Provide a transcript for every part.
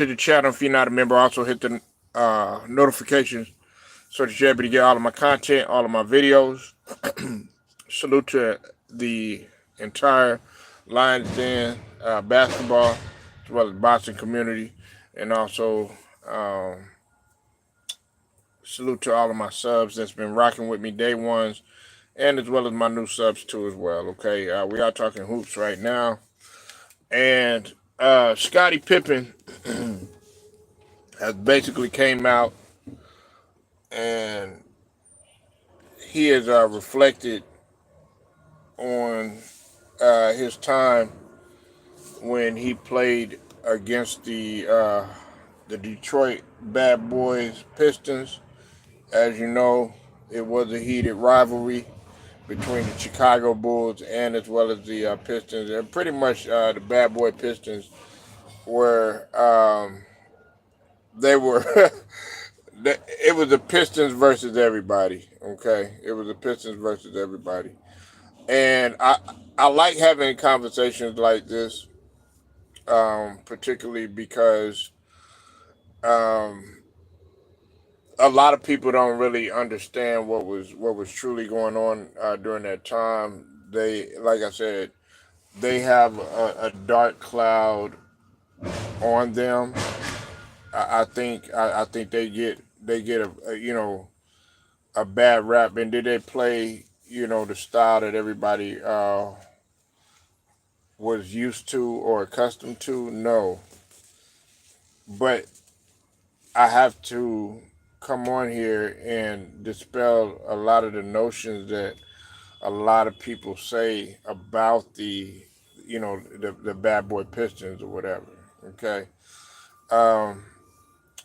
to the channel. If you're not a member, also hit the notifications so that you're able to get all of my content, all of my videos. Salute to the entire Lions Den basketball as well as boxing community, and also salute to all of my subs that's been rocking with me day ones, and as well as my new subs too as well. Okay, we are talking hoops right now, and Scottie Pippen has basically came out and he has reflected on his time when he played against the Detroit Bad Boys Pistons. As you know, it was a heated rivalry between the Chicago Bulls and as well as the Pistons. And pretty much the Bad Boy Pistons were they were it was the Pistons versus everybody. Okay, it was the Pistons versus everybody, and I like having conversations like this, particularly because um, a lot of people don't really understand what was truly going on during that time. They, like I said, they have a dark cloud on them. I think they get a bad rap, and did they play the style that everybody was used to or accustomed to? No, but I have to come on here and dispel a lot of the notions that a lot of people say about the bad boy Pistons or whatever. Okay. Um,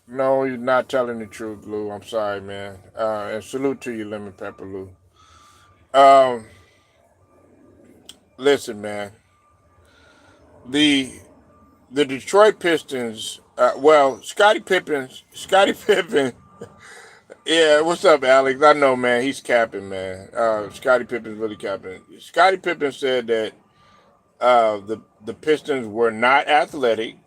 no, you're not telling the truth, Lou. I'm sorry, man. And salute to you, Lemon Pepper Lou. Um, listen, man. The the Detroit Pistons. Well, Scottie Pippen. Yeah, what's up, Alex? I know, man. He's capping, man. Scottie Pippen's really capping. Scottie Pippen said that the Pistons were not athletic.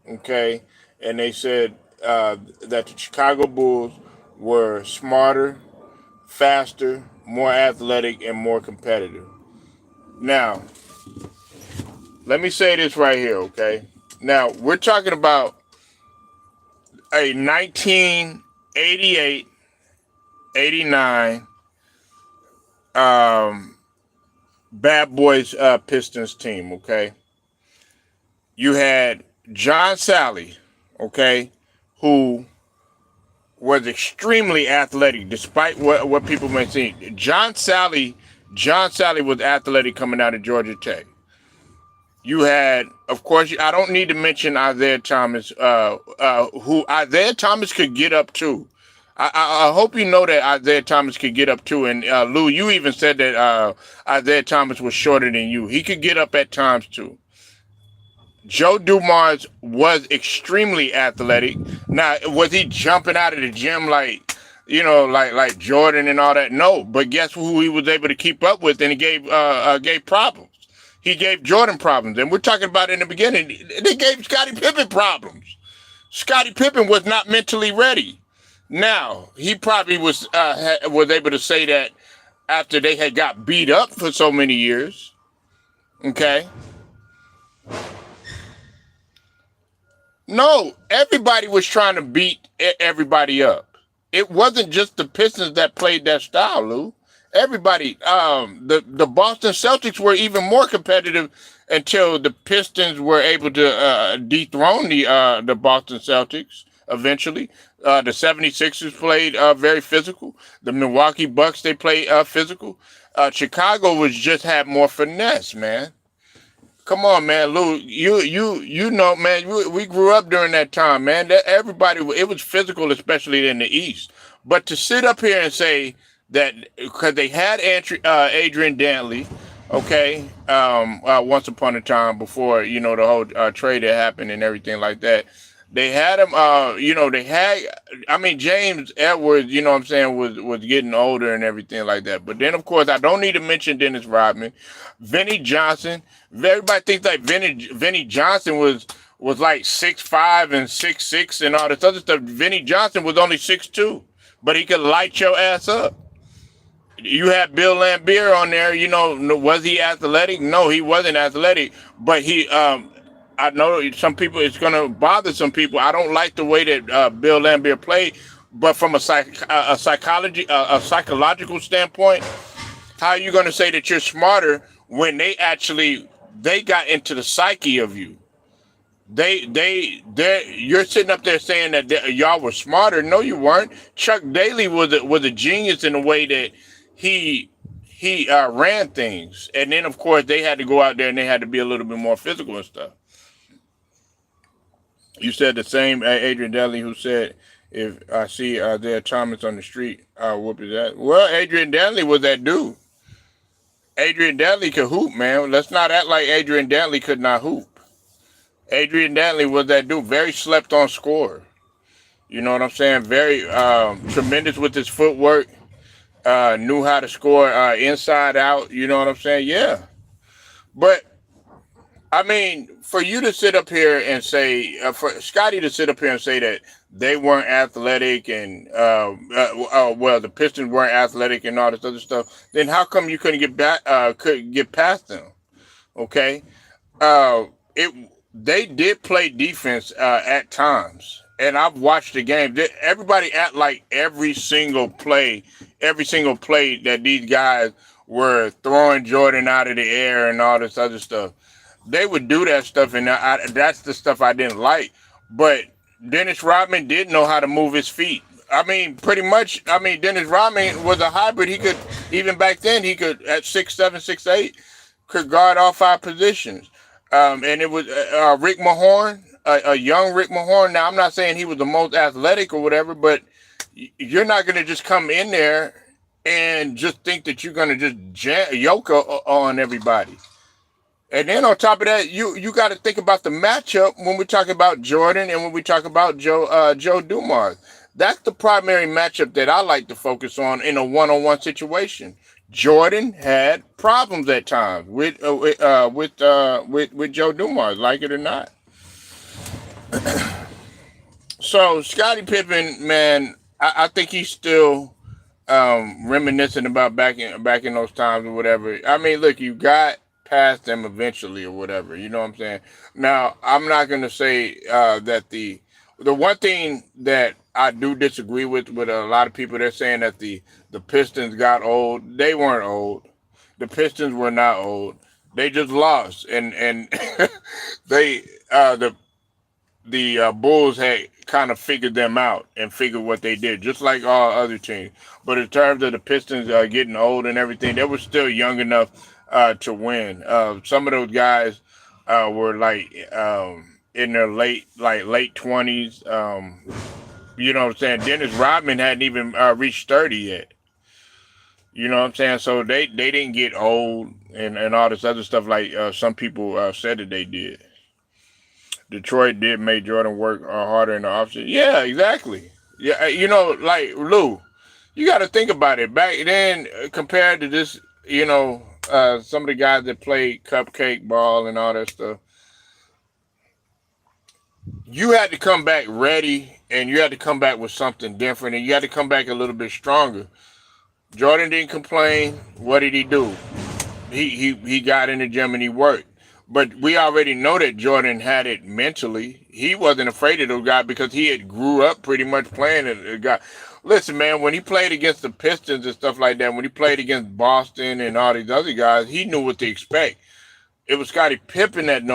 Okay, and they said that the Chicago Bulls were smarter, faster, more athletic, and more competitive. Now, let me say this right here, okay? Now, we're talking about a 1988, 89 Bad Boys Pistons team, okay? You had John Sally, okay, who was extremely athletic, despite what people may think. John Sally was athletic coming out of Georgia Tech. You had, of course, I don't need to mention Isaiah Thomas, who Isaiah Thomas could get up to. I hope you know that Isaiah Thomas could get up too. And Lou, you even said that Isaiah Thomas was shorter than you. He could get up at times too. Joe Dumars was extremely athletic. Now, was he jumping out of the gym like Jordan and all that? No, but guess who he was able to keep up with, and he gave problems. He gave Jordan problems, and we're talking about in the beginning. They gave Scottie Pippen problems. Scottie Pippen was not mentally ready. Now, he probably was able to say that after they had got beat up for so many years. Okay. No, everybody was trying to beat everybody up. It wasn't just the Pistons that played that style, Lou. Everybody, the Boston Celtics were even more competitive until the Pistons were able to dethrone the Boston Celtics eventually. The 76ers played very physical. The Milwaukee Bucks, they played physical. Chicago was just had more finesse, man. Come on, man, Lou. You know, man. We grew up during that time, man. Everybody, it was physical, especially in the East. But to sit up here and say that because they had Adrian Dantley, okay, once upon a time before the whole trade that happened and everything like that, they had him. They had. I mean, James Edwards. You know what I'm saying, was getting older and everything like that. But then, of course, I don't need to mention Dennis Rodman, Vinnie Johnson. Everybody thinks like Vinnie Johnson was like 6'5" and 6'6" and all this other stuff. Vinny Johnson was only 6'2", but he could light your ass up. You had Bill Laimbeer on there. Was he athletic? No, he wasn't athletic. But I know some people, it's gonna bother some people. I don't like the way that Bill Laimbeer played. But from a psychological standpoint, how are you gonna say that you're smarter when they got into the psyche of you? You're sitting up there saying that y'all were smarter. No, you weren't. Chuck Daly was a genius in the way that he ran things, and then of course they had to go out there and they had to be a little bit more physical and stuff. You said the same, Adrian Daly, who said, "If I see Isaiah Thomas on the street, I'll whoop his ass." Well, Adrian Daly was that dude. Adrian Daly could hoop, man. Let's not act like Adrian Daly could not hoop. Adrian Daly was that dude, very slept on scorer. You know what I'm saying? Very tremendous with his footwork. Knew how to score inside out. You know what I'm saying? Yeah. But, I mean, for you to sit up here and say, for Scottie to sit up here and say that they weren't athletic and, the Pistons weren't athletic and all this other stuff, then how come you couldn't get past them? Okay? They did play defense at times. And I've watched the game. Everybody act like every single play that these guys were throwing Jordan out of the air and all this other stuff. They would do that stuff, and that's the stuff I didn't like. But Dennis Rodman did know how to move his feet. I mean, pretty much. I mean, Dennis Rodman was a hybrid. He could, even back then, he could, at 6'7", 6'8", could guard all 5 positions. And it was Rick Mahorn, a young Rick Mahorn. Now, I'm not saying he was the most athletic or whatever, but you're not going to just come in there and just think that you're going to just yoke on everybody. And then on top of that, you got to think about the matchup when we talk about Jordan and when we talk about Joe Dumars. That's the primary matchup that I like to focus on in a one-on-one situation. Jordan had problems at times with Joe Dumars, like it or not. So Scottie Pippen, man, I think he's still reminiscent about back in those times or whatever. I mean, look, you got past them eventually or whatever. You know what I'm saying? Now, I'm not going to say that the one thing that I do disagree with a lot of people, they're saying that the Pistons got old. They weren't old. The Pistons were not old. They just lost, and they the Bulls had kind of figured them out and figured what they did, just like all other teams. But in terms of the Pistons getting old and everything, they were still young enough to win. Some of those guys were like in their late 20s. You know what I'm saying? Dennis Rodman hadn't even reached 30 yet. You know what I'm saying? So they didn't get old and all this other stuff like some people said that they did. Detroit did make Jordan work harder in the offseason. Yeah, exactly. Yeah, like Lou, you got to think about it. Back then, compared to this, some of the guys that played cupcake ball and all that stuff, you had to come back ready, and you had to come back with something different, and you had to come back a little bit stronger. Jordan didn't complain. What did he do? He got in the gym and he worked. But we already know that Jordan had it mentally. He wasn't afraid of those guys because he had grew up pretty much playing a guy. Listen, man, when he played against the Pistons and stuff like that, when he played against Boston and all these other guys, he knew what to expect. It was Scottie Pippen that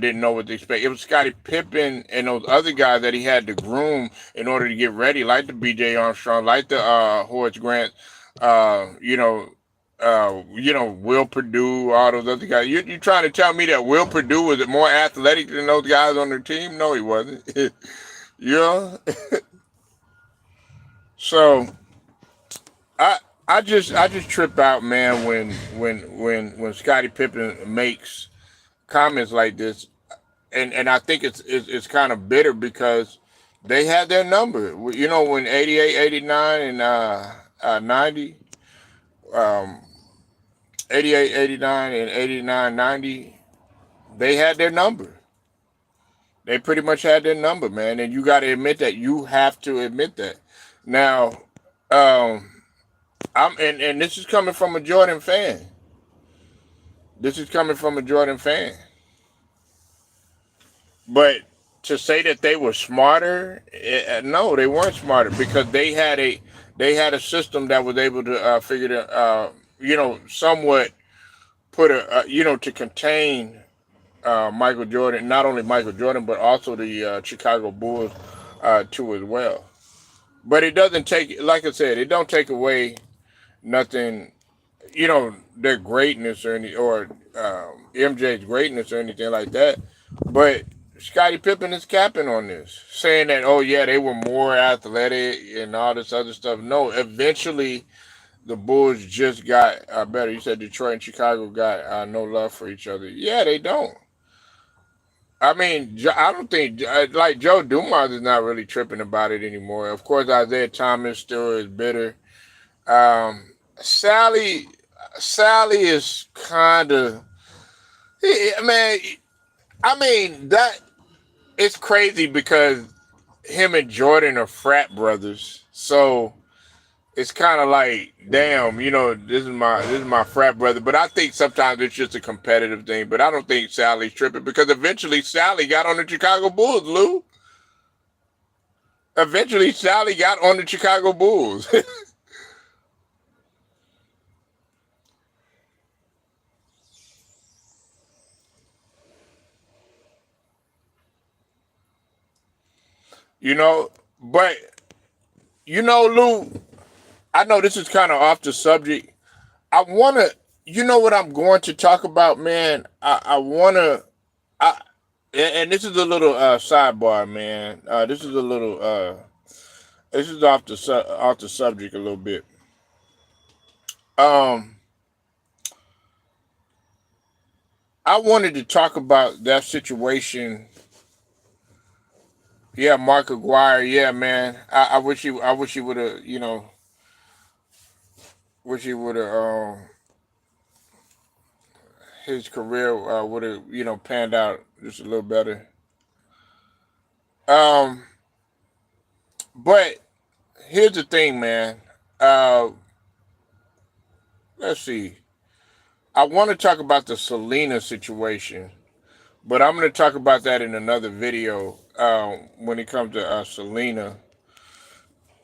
didn't know what to expect. It was Scottie Pippen and those other guys that he had to groom in order to get ready, like the B.J. Armstrong, like the Horace Grant, Will Perdue, all those other guys. You trying to tell me that Will Perdue was more athletic than those guys on their team? No, he wasn't. So I just trip out, man, when Scottie Pippen makes comments like this, and I think it's kind of bitter because they had their number. When 88, 89, and 90. 88, 89, and 89, 90, they had their number. They pretty much had their number, man, and you got to admit that. You have to admit that. Now, and this is coming from a Jordan fan. This is coming from a Jordan fan. But to say that they were smarter, no, they weren't smarter because they had a system that was able to figure to somewhat put to contain Michael Jordan, not only Michael Jordan but also the Chicago Bulls too as well. But it doesn't take, like I said, it don't take away nothing, their greatness or MJ's greatness or anything like that. But Scottie Pippen is capping on this, saying that, oh yeah, they were more athletic and all this other stuff. No, eventually the Bulls just got better. You said Detroit and Chicago got no love for each other. Yeah, they don't. I mean, I don't think like Joe Dumars is not really tripping about it anymore. Of course, Isaiah Thomas still is bitter. Um, Sally, Sally is kind of, man. I mean that it's crazy because him and Jordan are frat brothers, so it's kind of like, damn, this is my frat brother. But I think sometimes it's just a competitive thing. But I don't think Sally's tripping because eventually Sally got on the Chicago Bulls, Lou. Eventually Sally got on the Chicago Bulls. you know, but Lou, I know this is kind of off the subject. I wanna, what I'm going to talk about, man. I wanna, I, and this is a little sidebar, man. This is off the subject a little bit. Um, I wanted to talk about that situation. Yeah, Mark Aguirre. Yeah, man. I wish he would have, wish he would have, his career would have, panned out just a little better. Um, but here's the thing, man. Uh, let's see. I want to talk about the Selena situation, but I'm going to talk about that in another video. When it comes to Selena,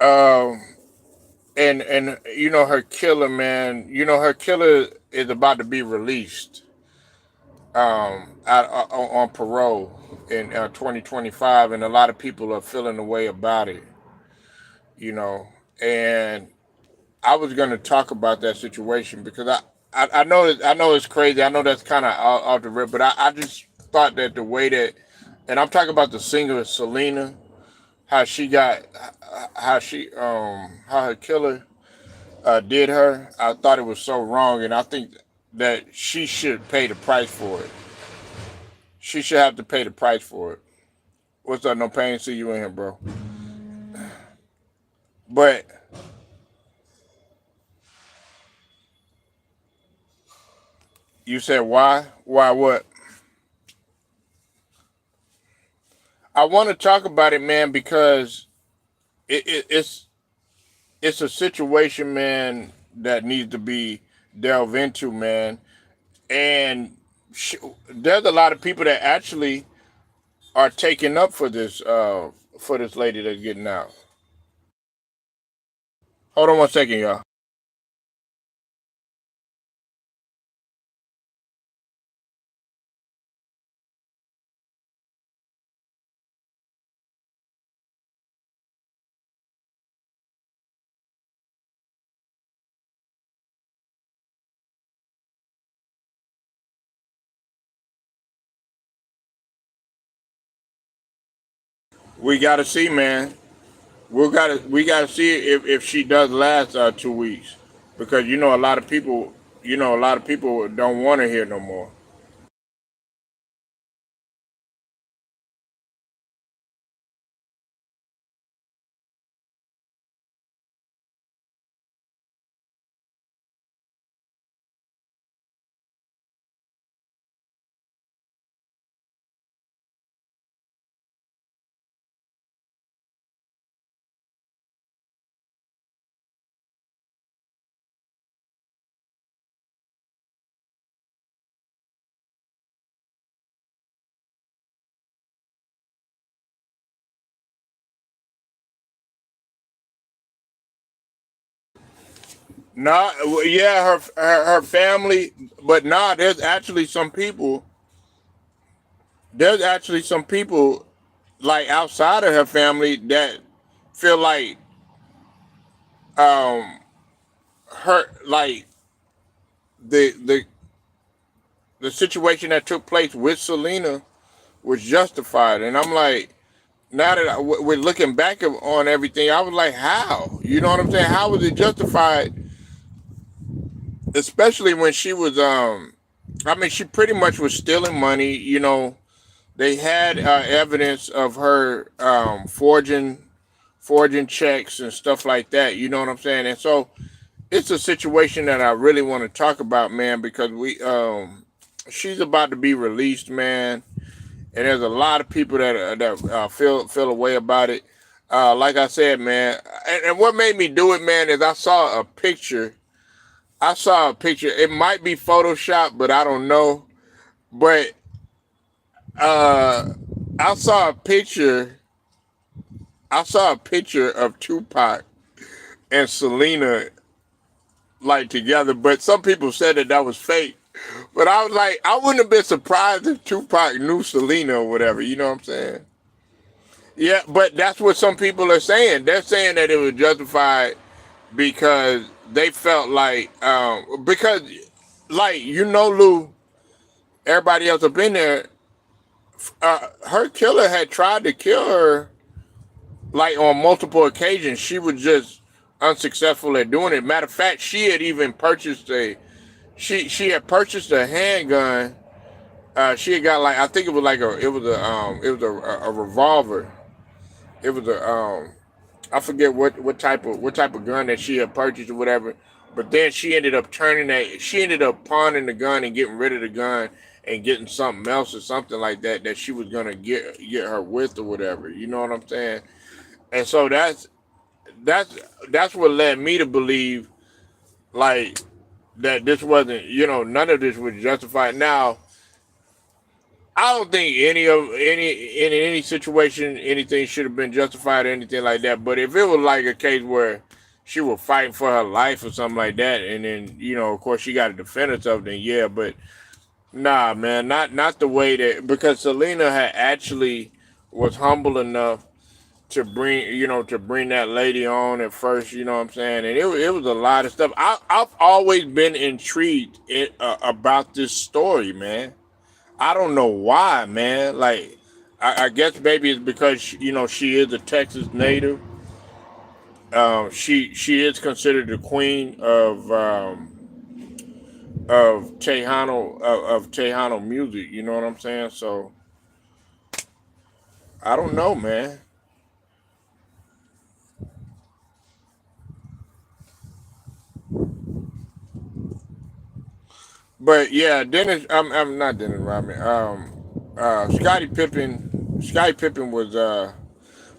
um, and her killer, man. Her killer is about to be released on parole in 2025, and a lot of people are feeling the way about it. You know, and I was going to talk about that situation because I know it's crazy. I know that's kind of off the rip, but I just thought that the way that, and I'm talking about the singer Selena, how she got, how her killer did her. I thought it was so wrong, and I think that she should pay the price for it. She should have to pay the price for it. What's up? No pain. See you in here, bro. But you said why? Why what? I want to talk about it, man, because it's a situation, man, that needs to be delved into, man. And there's a lot of people that actually are taking up for this lady that's getting out. Hold on one second, y'all. We got to see, man. We gotta see if she does last 2 weeks, because a lot of people don't want to hear no more. Nah, yeah, her family, but nah, there's actually some people like outside of her family that feel like um her like the the the situation that took place with Selena was justified, and I'm like, now that we're looking back on everything, I was like, how? You know what I'm saying? How was it justified? Especially when she was, I mean, she pretty much was stealing money. You know, they had evidence of her forging checks and stuff like that. You know what I'm saying? And so it's a situation that I really want to talk about, man, because she's about to be released, man, and there's a lot of people that feel a way about it. Like I said, man, and what made me do it, man, is I saw a picture. I saw a picture. It might be Photoshop, but I don't know. But uh, I saw a picture. I saw a picture of Tupac and Selena like together. But some people said that was fake. But I was like, I wouldn't have been surprised if Tupac knew Selena or whatever. You know what I'm saying? Yeah, but that's what some people are saying. They're saying that it was justified because they felt like, because, like, Lou, everybody else up in there, her killer had tried to kill her, like, on multiple occasions. She was just unsuccessful at doing it. Matter of fact, she had even purchased she had purchased a handgun. She had got, like, I think it was like a revolver. It was I forget what type of gun that she had purchased or whatever. But then she ended up pawning the gun and getting rid of the gun and getting something else or something like that she was gonna get her with or whatever. You know what I'm saying? And so that's that's what led me to believe like that this wasn't, none of this was justified. Now, I don't think in any situation anything should have been justified or anything like that. But if it was like a case where she was fighting for her life or something like that, and then of course she got to defend herself, then yeah. But nah, man, not the way that, because Selena had actually was humble enough to bring that lady on at first. You know what I'm saying? And it was a lot of stuff. I've always been intrigued about this story, man. I don't know why, man. Like, I guess maybe it's because she is a Texas native. She is considered the queen of Tejano music. You know what I'm saying? So I don't know, man. But yeah, I'm not Dennis Rodman. Scottie Pippen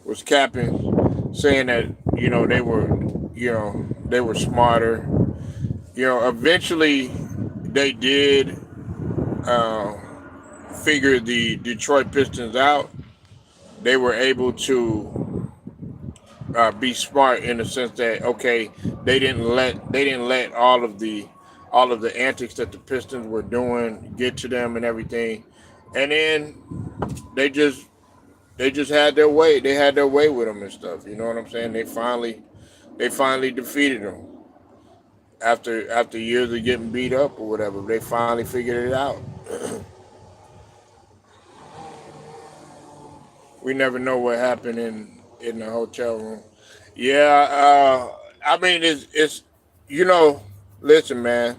was capping, saying that they were smarter. Eventually they did uh, figure the Detroit Pistons out. They were able to be smart in the sense that, okay, they didn't let all of the antics that the Pistons were doing get to them and everything, and then they just they just had their way. They had their way with them and stuff. You know what I'm saying? They finally defeated them after years of getting beat up or whatever. They finally figured it out. We never know what happened in the hotel room. Yeah, I mean it's you know, listen, man.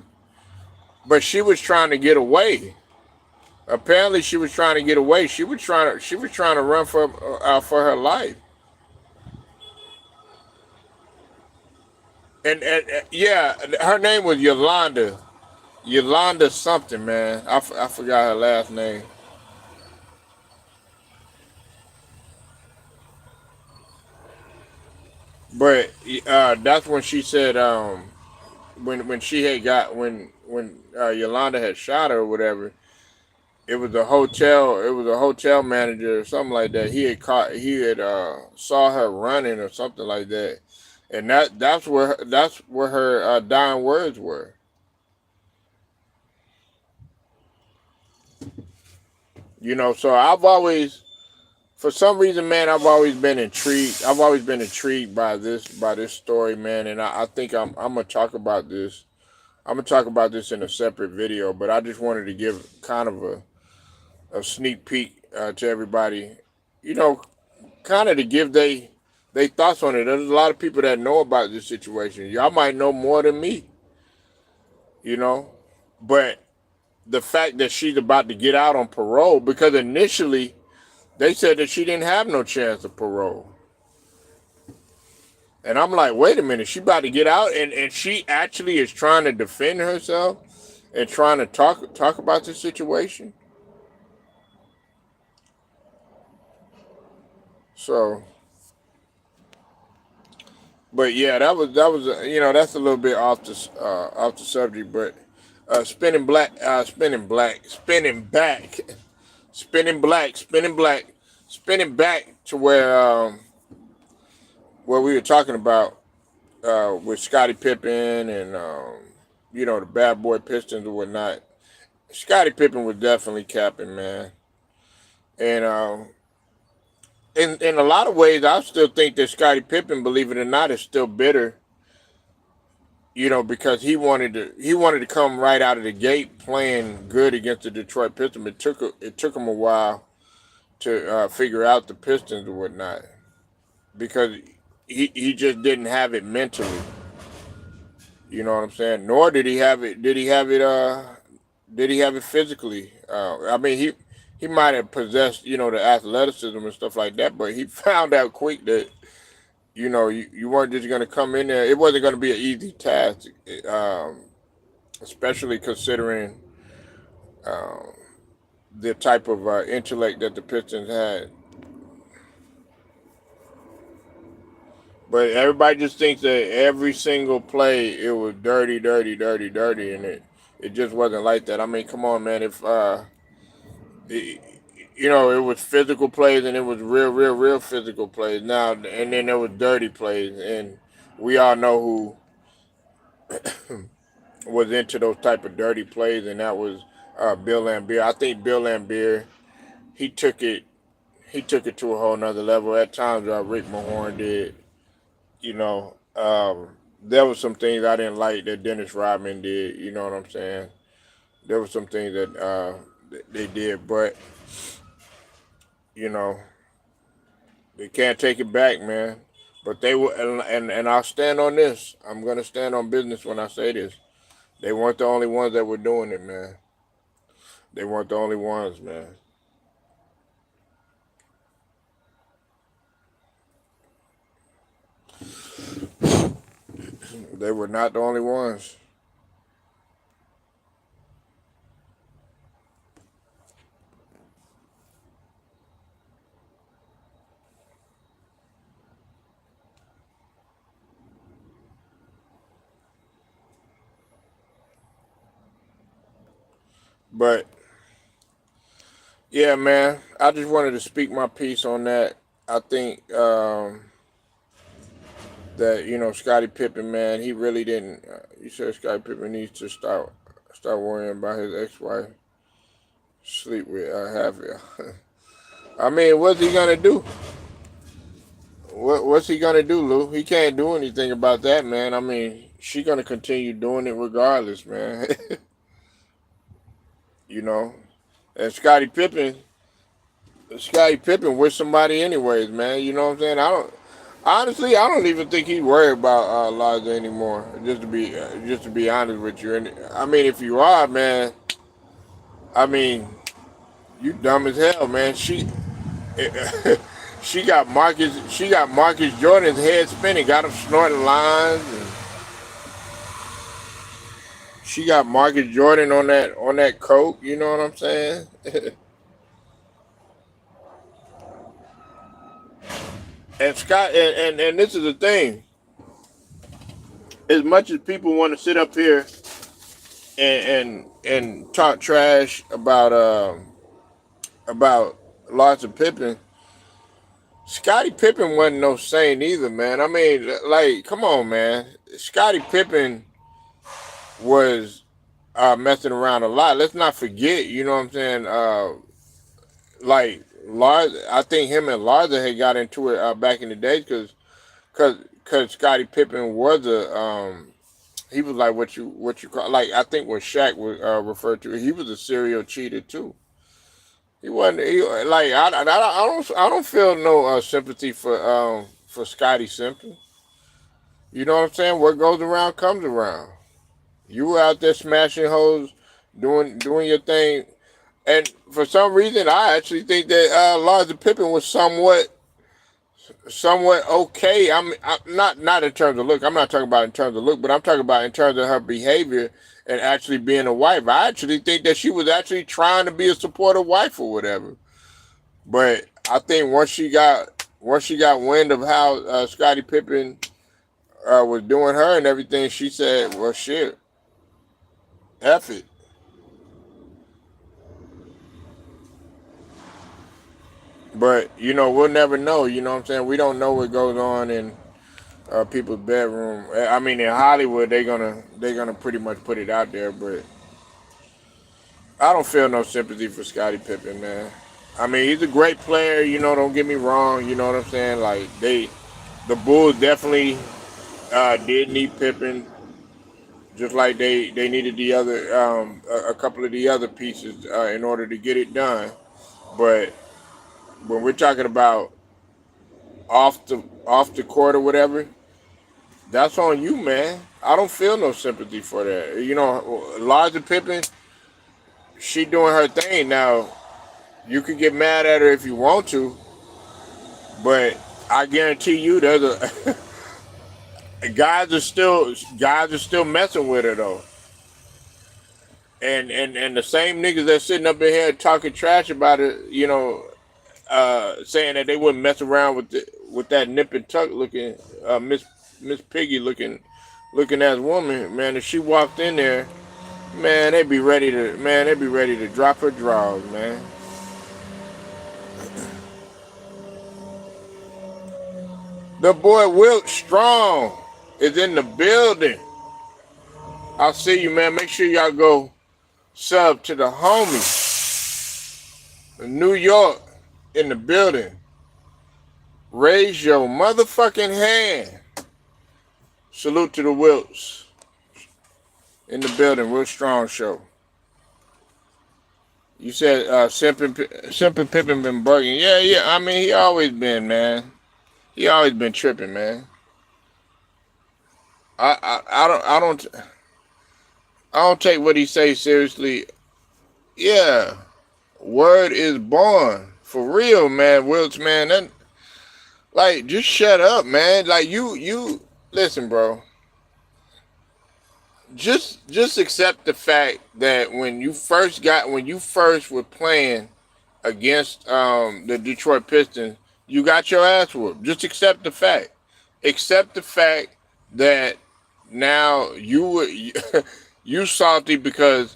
But she was trying to get away. Apparently, she was trying to get away. She was trying to run for her life. And yeah, her name was Yolanda. Yolanda something, man. I forgot her last name. But that's when she said when she had got when Yolanda had shot her or whatever. It was a hotel manager or something like that. He had saw her running or something like that, and that's where her dying words were. So I've always, for some reason, man, I've always been intrigued. I've always been intrigued by this story, man, and I think I'm gonna talk about this. I'm gonna talk about this in a separate video, but I just wanted to give kind of a sneak peek to everybody. You know, kind of to give they thoughts on it. There's a lot of people that know about this situation. Y'all might know more than me, you know, but the fact that she's about to get out on parole, because initially they said that she didn't have no chance of parole. And I'm like, wait a minute, she about to get out, and she actually is trying to defend herself and trying to talk about the situation. So, but yeah, that was that's a little bit off the subject, but spinning black, spinning black, spinning black, spinning back to where we were talking about with Scottie Pippen and the bad boy Pistons and whatnot. Scottie Pippen was definitely capping, man, and in a lot of ways, I still think that Scottie Pippen, believe it or not, is still bitter. Because he wanted to come right out of the gate playing good against the Detroit Pistons. It took him a while to figure out the Pistons and whatnot, because he just didn't have it mentally. You know what I'm saying? Nor did he have it. Did he have it? Did he have it physically? I mean, he might have possessed the athleticism and stuff like that, but he found out quick that you weren't just going to come in there. It wasn't going to be an easy task, especially considering um, the type of intellect that the Pistons had. But everybody just thinks that every single play it was dirty, dirty, dirty, dirty, and it just wasn't like that. I mean, come on, man. If it, it was physical plays and it was real, real, real physical plays. Now and then there was dirty plays, and we all know who was into those type of dirty plays, and that was Bill Laimbeer. I think Bill Laimbeer he took it he took it to a whole nother level. At times, Rick Mahorn did. There was some things I didn't like that Dennis Rodman did. You know what I'm saying? There were some things that they did, but you know they can't take it back, man. But they were, and I'll stand on this. I'm gonna stand on business when I say this. They weren't the only ones that were doing it, man. They weren't the only ones, man. They were not the only ones. But yeah, man, I just wanted to speak my piece on that. I think that Scottie Pippen, man, he really didn't. You said Scottie Pippen needs to start worrying about his ex-wife, sleep with half it. I mean, what's he gonna do? What's he gonna do, Lou? He can't do anything about that, man. I mean, she gonna continue doing it regardless, man. you know, and Scottie Pippen with somebody anyways, man. You know what I'm saying? I don't even think he's worried about Liza anymore. Just to be honest with you. And I mean, if you are, man, I mean, you dumb as hell, man. She got Marcus Jordan's head spinning, got him snorting lines, and she got Marcus Jordan on that coke. You know what I'm saying? And Scott, and this is the thing. As much as people want to sit up here and talk trash about Larsa Pippen, Scottie Pippen wasn't no saint either, man. I mean, like, come on, man. Scottie Pippen was messing around a lot. Let's not forget, you know what I'm saying? Like, I think him and Larza had got into it back in the day because Scottie Pippen was he was like what you call, like, I think what Shaq was referred to. He was a serial cheater too. He wasn't. Like, I don't feel no sympathy for Scottie Simpson. You know what I'm saying? What goes around comes around. You were out there smashing hoes, doing your thing, and for some reason, I actually think that Larsa Pippen was somewhat okay. I'm not in terms of look. I'm not talking about in terms of look, but I'm talking about in terms of her behavior and actually being a wife. I actually think that she was actually trying to be a supportive wife or whatever. But I think once she got wind of how Scottie Pippen was doing her and everything, she said, "Well, shit, F it." But we'll never know. You know what I'm saying? We don't know what goes on in people's bedroom. I mean, in Hollywood, they're gonna pretty much put it out there. But I don't feel no sympathy for Scottie Pippen, man. I mean, he's a great player. Don't get me wrong. You know what I'm saying? Like, the Bulls definitely did need Pippen, just like they needed the other a couple of the other pieces in order to get it done. But when we're talking about off the court or whatever, that's on you, man. I don't feel no sympathy for that. Larsa Pippen, she doing her thing now. You can get mad at her if you want to, but I guarantee you, there's a guys are still messing with her though. And the same niggas that sitting up in here talking trash about it, saying that they wouldn't mess around with that nip and tuck looking Miss Piggy looking ass woman, man. If she walked in there, man, they'd be ready to drop her drawers, man. The boy Wilt Strong is in the building. I'll see you, man. Make sure y'all go sub to the homie. New York in the building. Raise your motherfucking hand. Salute to the Wilts in the building. Real strong show. You said Simpin Pippen been bugging. Yeah, yeah. I mean, he always been, man. He always been tripping, man. I don't take what he say seriously. Yeah, word is born for real, man. Wilts, man. Like, just shut up, man. Like, you listen, bro. Just accept the fact that when you first were playing against the Detroit Pistons, you got your ass whooped. Just accept the fact. Accept the fact that now you salty because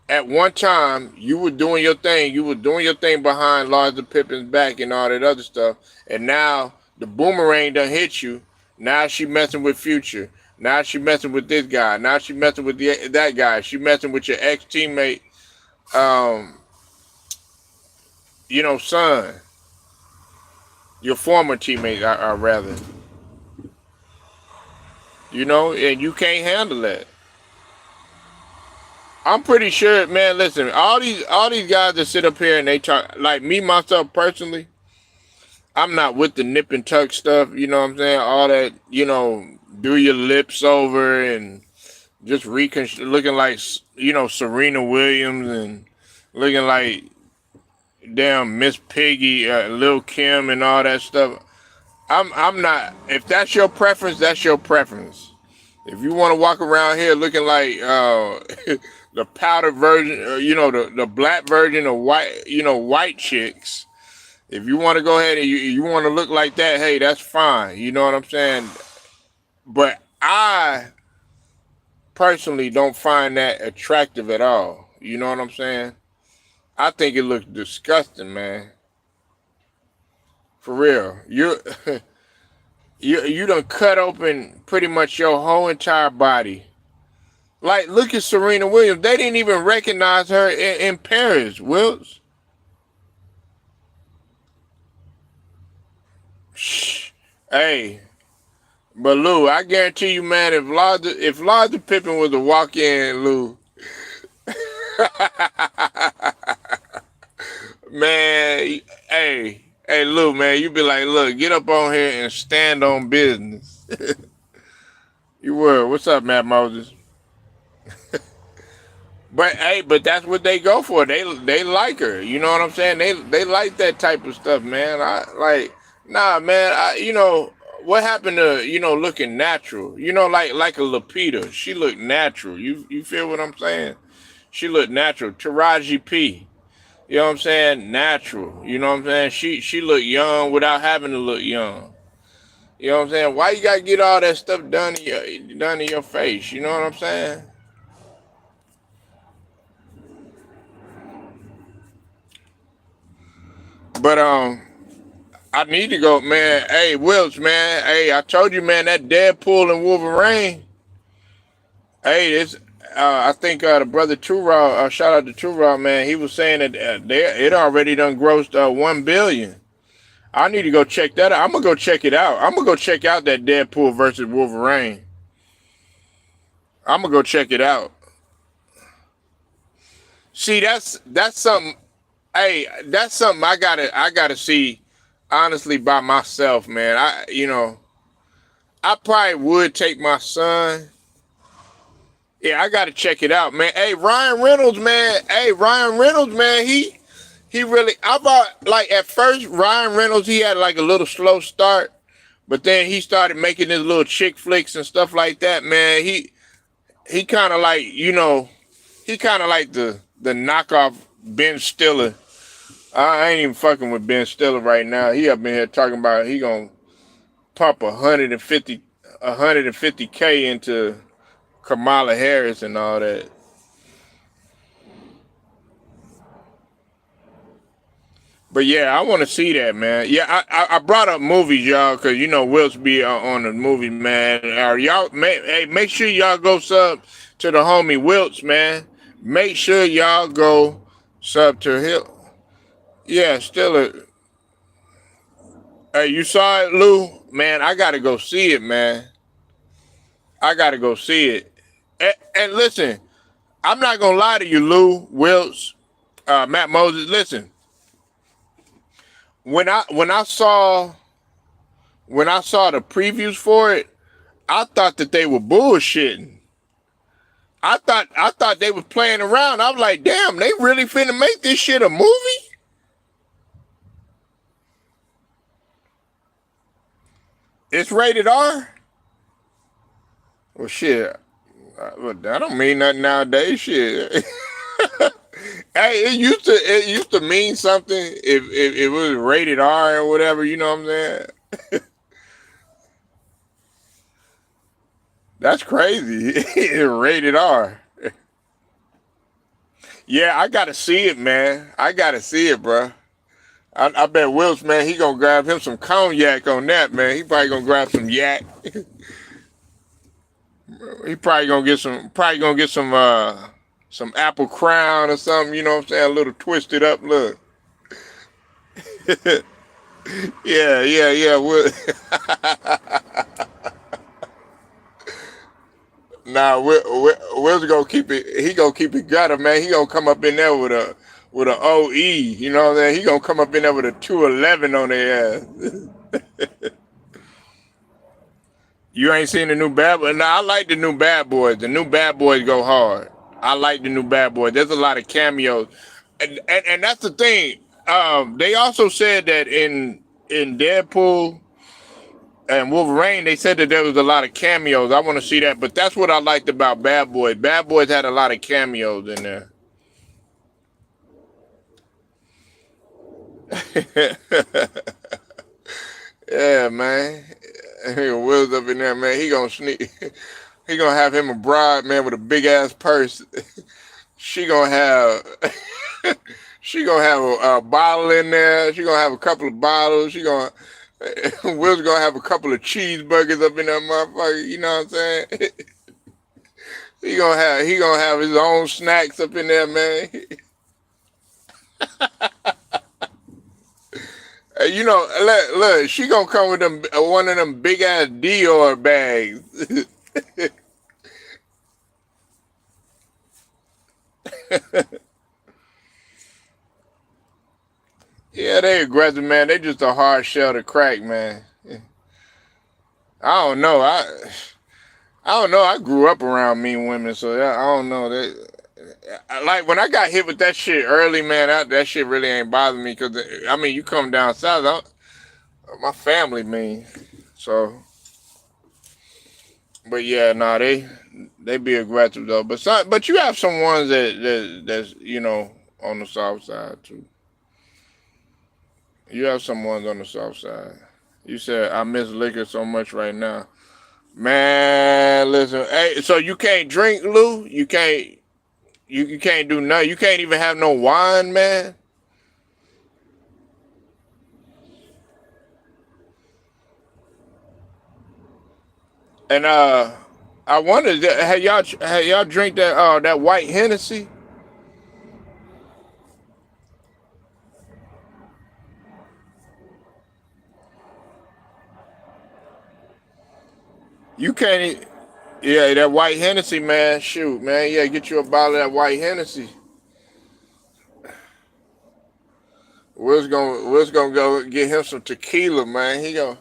at one time you were doing your thing. You were doing your thing behind Larsa Pippen's back and all that other stuff. And now the boomerang done hit you. Now she messing with Future. Now she messing with this guy. Now she messing with that guy. She messing with your ex teammate, um, son, your former teammate, rather. And you can't handle that. I'm pretty sure, man. Listen, all these guys that sit up here and they talk, like me myself personally, I'm not with the nip and tuck stuff. You know what I'm saying? All that, do your lips over and just looking like Serena Williams and looking like damn Miss Piggy, Lil Kim, and all that stuff. I'm not. If that's your preference, that's your preference. If you want to walk around here looking like the powder version, the black version of white chicks. If you want to go ahead and you want to look like that, hey, that's fine. You know what I'm saying? But I personally don't find that attractive at all. You know what I'm saying? I think it looks disgusting, man. For real. You done cut open pretty much your whole entire body. Like, look at Serena Williams. They didn't even recognize her in Paris, Wills. Shh. Hey, but Lou, I guarantee you, man, if Larger Pippen was a walk-in, Lou, man, hey, Lou, man, you be like, look, get up on here and stand on business. You were. What's up, Matt Moses? But hey, but that's what they go for. They like her. You know what I'm saying? They like that type of stuff, man. I like, nah, man. What happened to looking natural? Like a Lupita. She looked natural. You feel what I'm saying? She looked natural. Taraji P. You know what I'm saying? Natural. You know what I'm saying? She looked young without having to look young. You know what I'm saying? Why you gotta get all that stuff done in your face? You know what I'm saying? But I need to go, man. Hey, Wilts, man. Hey, I told you, man, that Deadpool and Wolverine. Hey, I think the brother Tural, shout out to Tural, man. He was saying that it already done grossed 1 billion. I need to go check that out. I'm gonna go check it out. I'm gonna go check out that Deadpool versus Wolverine. I'm gonna go check it out. See, that's something. Hey, that's something I gotta see honestly by myself, man. I probably would take my son. Yeah, I gotta check it out, man. Hey, Ryan Reynolds, man. Hey, Ryan Reynolds, man. He really. I thought like at first Ryan Reynolds he had like a little slow start, but then he started making his little chick flicks and stuff like that, man. He kind of like he kind of like the knockoff Ben Stiller. I ain't even fucking with Ben Stiller right now. He up in here talking about he gonna pump 150K into Kamala Harris and all that. But yeah, I want to see that, man. Yeah, I brought up movies, y'all, because Will's be on the movie, man. Hey, make sure y'all go sub to the homie Wilts, man. Make sure y'all go sub to him. Yeah, Stiller. Hey, you saw it, Lou? Man, I gotta go see it, man. I gotta go see it. And listen, I'm not gonna lie to you, Lou, Wilts, Matt Moses. Listen, when I saw the previews for it, I thought that they were bullshitting. I thought they were playing around. I was like, damn, they really finna make this shit a movie? It's rated R? Well, shit. That don't mean nothing nowadays. Shit. Hey, it used to mean something if it was rated R or whatever. You know what I'm saying? That's crazy. Rated R. Yeah, I gotta see it, man. I gotta see it, bro. I bet Wills, man, he gonna grab him some cognac on that, man. He probably gonna grab some yak. He probably gonna get some apple crown or something, you know what I'm saying? A little twisted up look. Yeah. Nah, Will's gonna keep it. He gonna keep it gutter, man. He gonna come up in there with a OE. You know what I'm saying? He gonna come up in there with a 211 on their ass. You ain't seen the new Bad Boys? Nah, I like the new Bad Boys. The new Bad Boys go hard. I like the new Bad Boys. There's a lot of cameos, and that's the thing. They also said that in Deadpool and Wolverine, they said that there was a lot of cameos. I want to see that, but that's what I liked about Bad Boys. Bad Boys had a lot of cameos in there. Yeah, man. Will's up in there, man. He gonna sneak. He gonna have him a bride, man, with a big ass purse. She gonna have. She gonna have a bottle in there. She gonna have a couple of bottles. She gonna Will's gonna have a couple of cheeseburgers up in that motherfucker. You know what I'm saying? He gonna have his own snacks up in there, man. You know, look, she gonna come with them one of them big ass Dior bags. Yeah, they aggressive, man. They just a hard shell to crack, man. I don't know. I don't know. I grew up around mean women, so I don't know. Like when I got hit with that shit early, man. That shit really ain't bothering me because I mean, you come down south, my family mean. So, but yeah, nah, they be aggressive though. But you have some ones that's on the south side too. You have some ones on the south side. You said I miss liquor so much right now. Man, listen. Hey, so you can't drink, Lou? You can't. You can't do nothing. You can't even have no wine, man. And I wonder, had y'all drink that white Hennessy? You can't. Yeah, that white Hennessy, man. Shoot, man. Yeah, get you a bottle of that white Hennessy. We're gonna go get him some tequila, man. He go.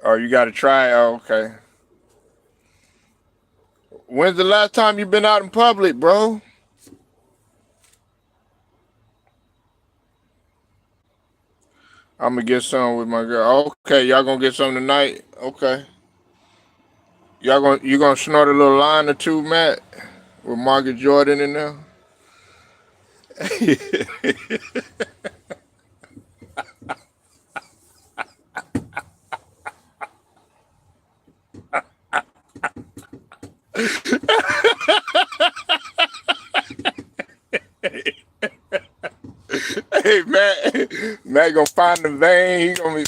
Oh, you got to try it. Oh, okay. When's the last time you been out in public, bro? I'm gonna get some with my girl. Okay, y'all gonna get some tonight. Okay. You gonna snort a little line or two, Matt, with Margaret Jordan in there? Hey, Matt gonna find the vein. He gonna be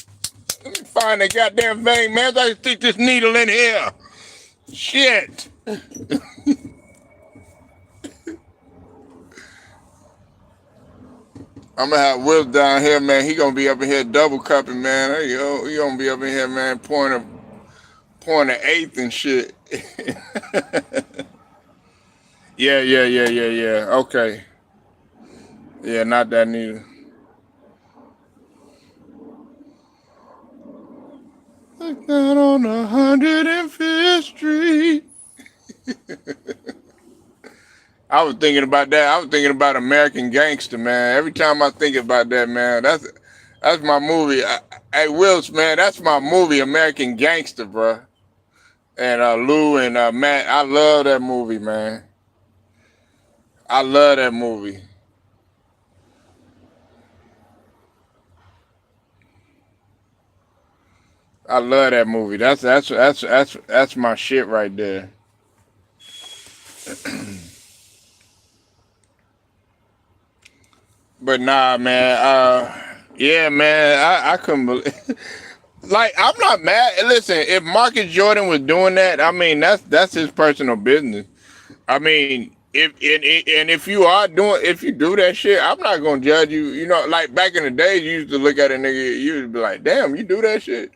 let me find the goddamn vein, man. I stick this needle in here. Shit. I'm gonna have Will down here, man. He gonna be up in here double cupping, man. There you go. He gonna be up in here, man, pouring an eighth and shit. Yeah. Okay. Yeah, not that neither. Like that on 105th Street. I was thinking about that. I was thinking about American Gangster, man. Every time I think about that, man, that's my movie. Hey, Wills, man, that's my movie, American Gangster, bro. And Lou and Matt, I love that movie, man. I love that movie. I love that movie. That's my shit right there. But nah, man. Yeah, man. I couldn't believe. Like, I'm not mad. Listen, if Marcus Jordan was doing that, I mean, that's his personal business. I mean, if you are doing, if you do that shit, I'm not gonna judge you. You know, like back in the day, you used to look at a nigga, you would be like, damn, you do that shit.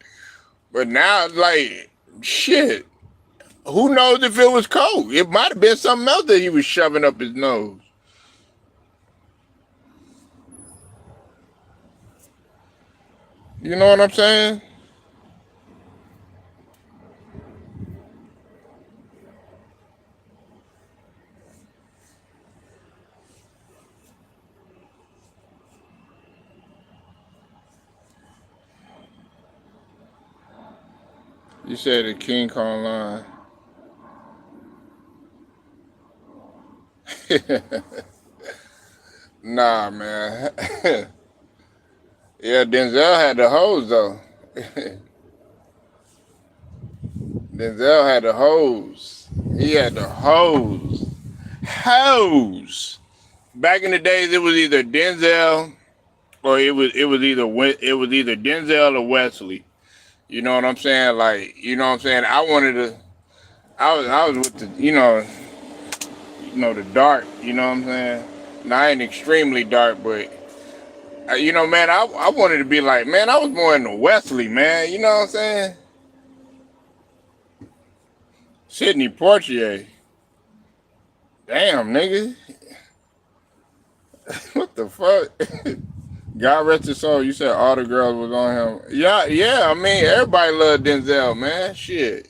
But now, it's like, shit. Who knows if it was coke? It might have been something else that he was shoving up his nose. You know what I'm saying? You said the King Kong line. Nah, man. Yeah, Denzel had the hose though. Denzel had the hose. He had the hose. hoes. Back in the days, it was either Denzel or it was either Denzel or Wesley. You know what I'm saying? Like, you know what I'm saying? I wanted to. I was with the the dark. You know what I'm saying? Now I ain't extremely dark, but man, I wanted to be like, man, I was more into Wesley, man. You know what I'm saying? Sidney Poitier. Damn, nigga. What the fuck? God rest his soul. You said all the girls was on him. Yeah, yeah. I mean, everybody loved Denzel, man. Shit.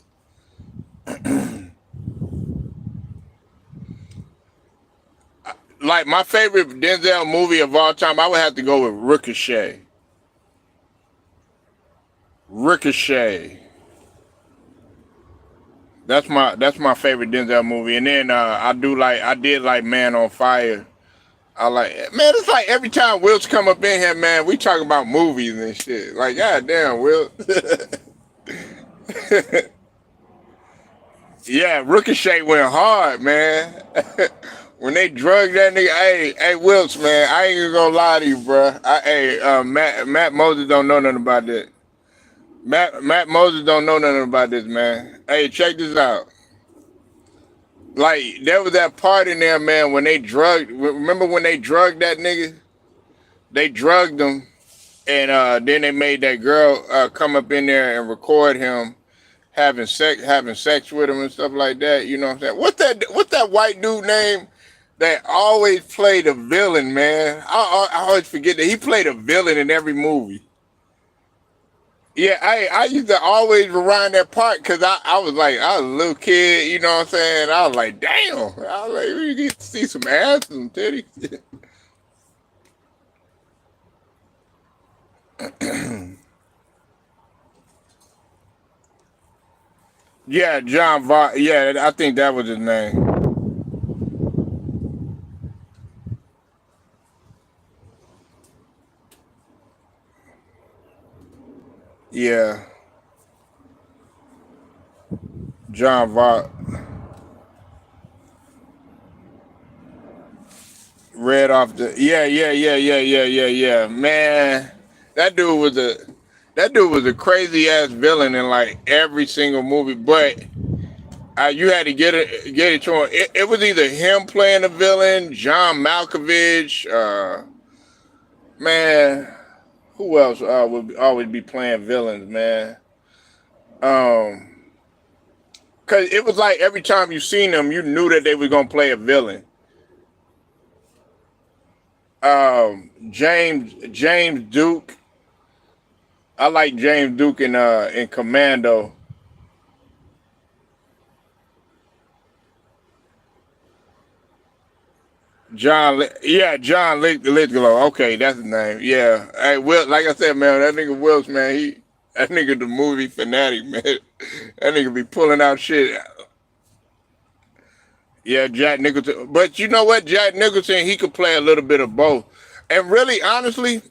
Like my favorite Denzel movie of all time, I would have to go with Ricochet. Ricochet. That's my favorite Denzel movie. And then I did like Man on Fire. I like, man. It's like every time Will's come up in here, man, we talk about movies and shit. Like, god damn, Will. Yeah, Ricochet went hard, man. When they drugged that nigga, hey, Wilkes, man, I ain't even gonna lie to you, bro. Matt Moses don't know nothing about this. Matt Moses don't know nothing about this, man. Hey, check this out. Like, there was that part in there, man, when they drugged. Remember when they drugged that nigga? They drugged him, and then they made that girl come up in there and record him having sex with him and stuff like that. You know what I'm saying? What's that white dude name that always played a villain, man? I always forget that he played a villain in every movie. Yeah, I used to always rewind that part because I was like, I was a little kid, you know what I'm saying? I was like, damn. I was like, we get to see some ass and titties. Yeah, John Vaught. Yeah, I think that was his name. Yeah, John Vaught. Read off the yeah. Man, that dude was a that dude was a crazy ass villain in like every single movie. But you had to get it to him. It was either him playing the villain, John Malkovich. Man, who else always be playing villains, man? Um, cause it was like every time you seen them, you knew that they were gonna play a villain. James Duke. I like James Duke in Commando. Lithgow. Okay, that's his name. Yeah. Hey, Will. Like I said, man, that nigga Wills, man, that nigga the movie fanatic, man. That nigga be pulling out shit. Yeah, Jack Nicholson. But you know what, Jack Nicholson, he could play a little bit of both. And really, honestly,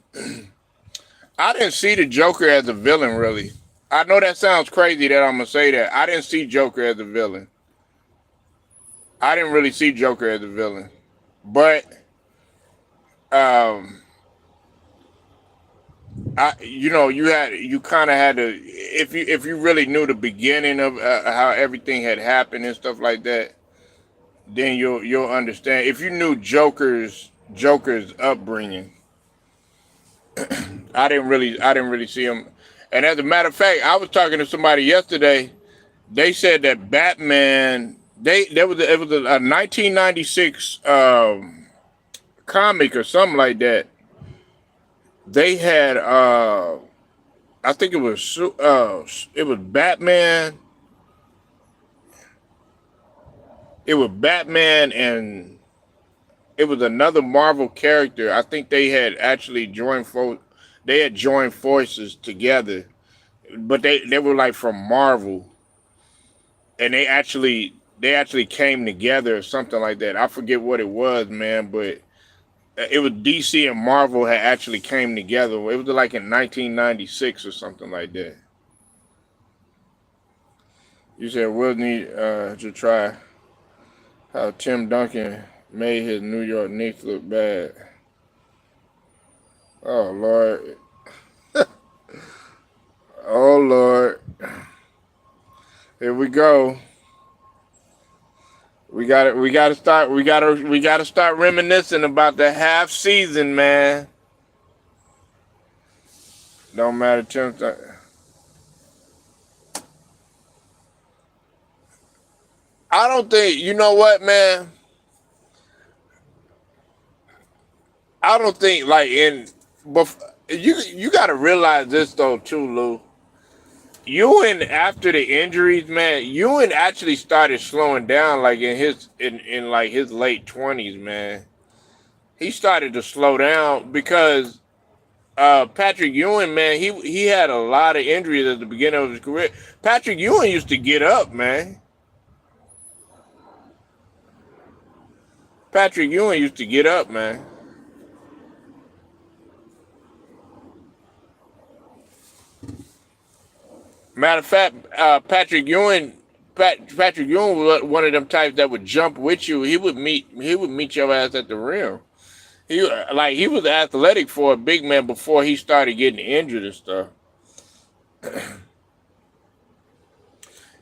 I didn't see the Joker as a villain. Really, I know that sounds crazy that I'm gonna say that. I didn't see Joker as a villain. I didn't really see Joker as a villain, but um, you kind of had to if you really knew the beginning of how everything had happened and stuff like that, then you'll understand. If you knew Joker's upbringing, I didn't really see him. And as a matter of fact, I was talking to somebody yesterday. They said that Batman. It was a 1996 comic or something like that. They had I think it was Batman. It was Batman and it was another Marvel character. I think they had actually they had joined forces together, but they were like from Marvel, and they actually came together or something like that. I forget what it was, man, but it was DC and Marvel had actually came together. It was like in 1996 or something like that. You said we'll need to try. How Tim Duncan made his New York Knicks look bad. Oh Lord. Oh Lord. Here we go. We gotta start reminiscing about the half season, man. Don't matter, Tim. I don't think you know what, man. I don't think like but you got to realize this though too, Lou. Ewan after the injuries, man, Ewan actually started slowing down like in like his late 20s, man. He started to slow down because Patrick Ewing, man, he had a lot of injuries at the beginning of his career. Patrick Ewing used to get up, man. Patrick Ewing used to get up, man. Matter of fact, Patrick Ewing was one of them types that would jump with you. He would meet your ass at the rim. He was athletic for a big man before he started getting injured and stuff.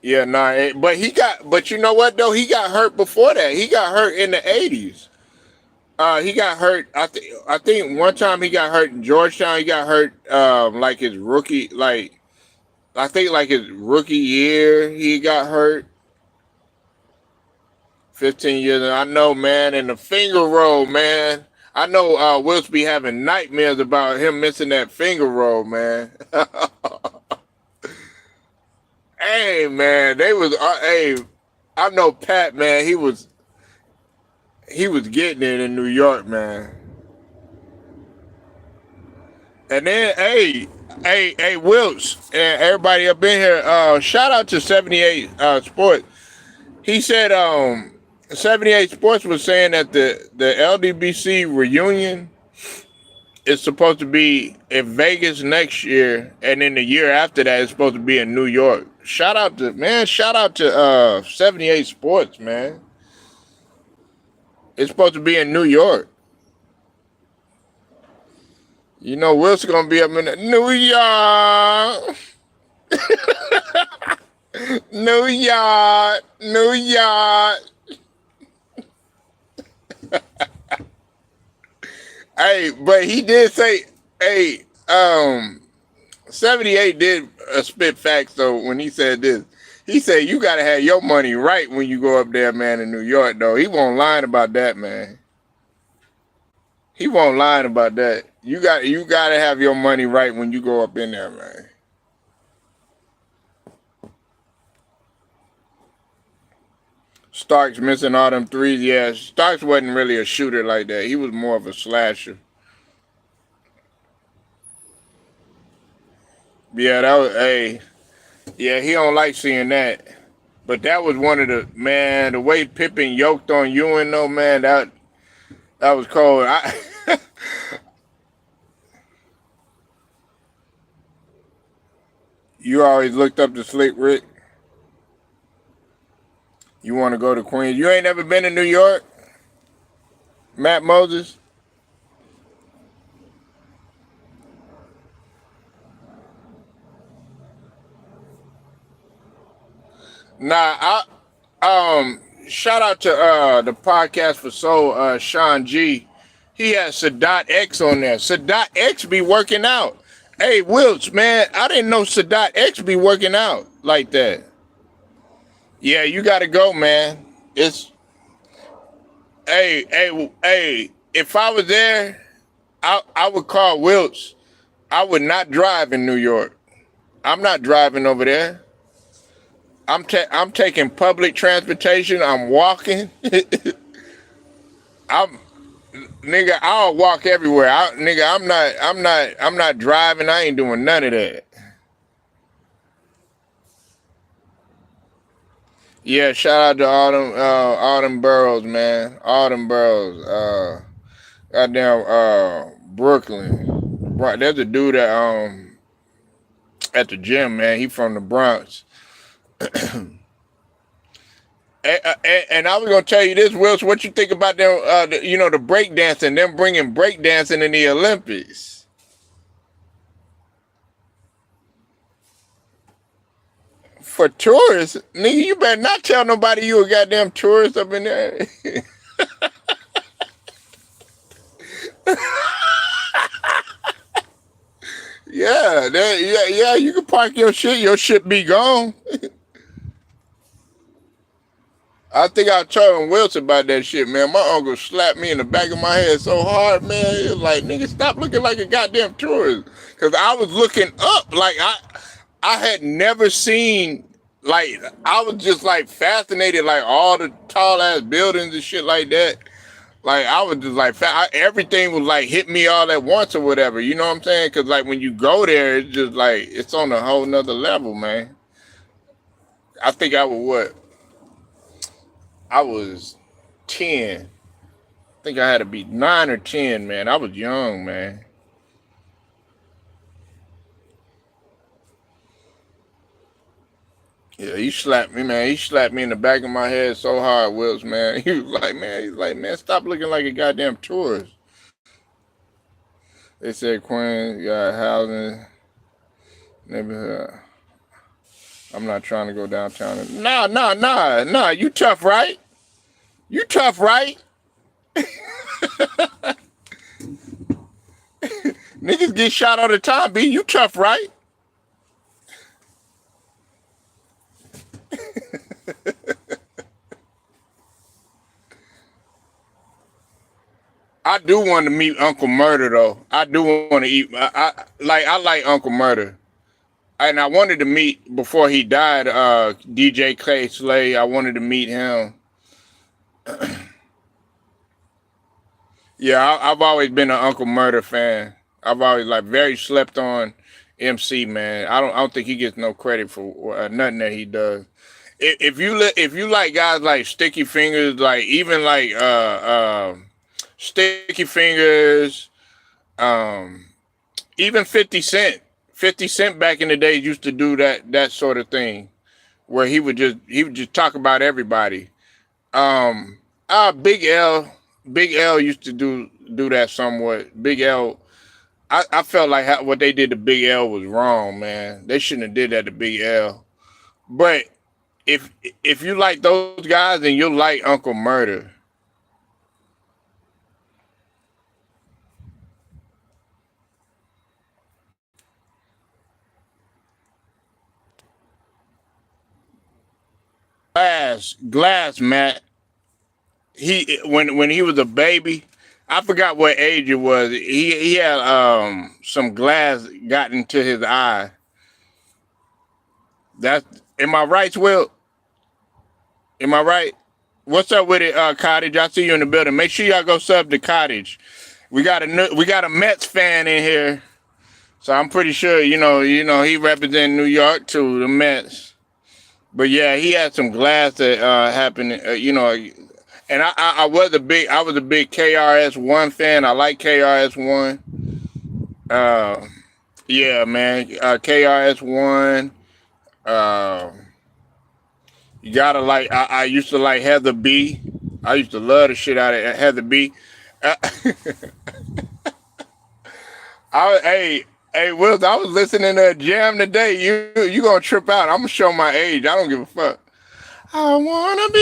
Yeah, nah, but you know what though? He got hurt before that. He got hurt in the '80s. He got hurt. I think one time he got hurt in Georgetown. He got hurt like his rookie, like I think like his rookie year. He got hurt. 15 years. And I know, man. And the finger roll, man. I know Wills be having nightmares about him missing that finger roll, man. Hey, man, they was. Hey, I know Pat, man. He was getting it in New York, man. And then, hey, Wilts and everybody up in here. Shout out to 78 Sports. He said, 78 Sports was saying that the LDBC reunion is supposed to be in Vegas next year, and then the year after that it's supposed to be in New York. Shout out to 78 Sports, man. It's supposed to be in New York. You know, Wilson gonna be up in New York, New York, New York. Hey, but he did say, hey, 78 did spit facts though when he said this. He said you gotta have your money right when you go up there, man, in New York though. He won't lie about that, man. He won't lie about that. You gotta have your money right when you go up in there, man. Starks missing all them threes. Yeah, Starks wasn't really a shooter like that. He was more of a slasher. Yeah, that was hey. Yeah, he don't like seeing that. But that was one of the way Pippen yoked on Ewing though, man, that was cold. You always looked up to Slick Rick. You want to go to Queens. You ain't never been to New York, Matt Moses? Nah, shout out to the podcast for Soul, Sean G. He has Sadat X on there. Sadat X be working out. Hey, Wilts, man, I didn't know Sadat X be working out like that. Yeah, you gotta go, man. It's hey. If I was there, I would call Wilts. I would not drive in New York. I'm not driving over there. I'm taking public transportation. I'm walking. I'm nigga. I'll walk everywhere. Nigga, I'm not driving. I ain't doing none of that. Yeah, shout out to all them boroughs, man. All them boroughs. Goddamn, Brooklyn. Right, there's a dude at the gym, man. He from the Bronx. And I was gonna tell you this, Wills. What you think about them? The break dancing, them bringing break dancing in the Olympics for tourists. Nigga, you better not tell nobody you a goddamn tourist up in there. Yeah, yeah. You can park your shit. Your shit be gone. I think I was telling Wilson about that shit, man. My uncle slapped me in the back of my head so hard, man. He was like, "Nigga, stop looking like a goddamn tourist." Because I was looking up, like I had never seen, like I was just like fascinated, like all the tall ass buildings and shit like that. Like I was just like, everything was like hit me all at once or whatever. You know what I'm saying? Because like when you go there, it's just like it's on a whole nother level, man. I think I was what? I was 10. I think I had to be 9 or 10, man. I was young, man. Yeah, he slapped me, man. He slapped me in the back of my head so hard, Wills, man. He's like, man, stop looking like a goddamn tourist. They said Queen got housing neighborhood. I'm not trying to go downtown. Nah. You tough, right? You tough, right? Niggas get shot all the time, B. You tough, right? I do want to meet Uncle Murder though. I do want to eat. I like Uncle Murder, and I wanted to meet before he died. DJ Clay Slay. I wanted to meet him. Yeah, I've always been an Uncle Murder fan. I've always like very slept on MC, man. I don't think he gets no credit for nothing that he does. If you like guys like Sticky Fingers, like even like Sticky Fingers, um, even 50 Cent. 50 Cent back in the day used to do that sort of thing where he would just talk about everybody. Um, Big L used to do that somewhat. Big L, I felt like what they did to Big L was wrong, man. They shouldn't have did that to Big L. But if if you like those guys, then you'll like Uncle Murder. Glass, Matt. When he was a baby, I forgot what age it was. He had some glass got into his eye. That's am I right, Will? Am I right? What's up with it, Cottage? I see you in the building. Make sure y'all go sub to Cottage. We got a Mets fan in here, so I'm pretty sure he represents New York too, the Mets. But yeah, he had some glass that happened. And I was a big KRS-One fan. I like KRS-One. Uh, yeah, man. KRS-One. Uh, you gotta like. I used to like Heather B. I used to love the shit out of Heather B. Uh, hey, Wills. I was listening to a jam today. You gonna trip out? I'm gonna show my age. I don't give a fuck. I wanna be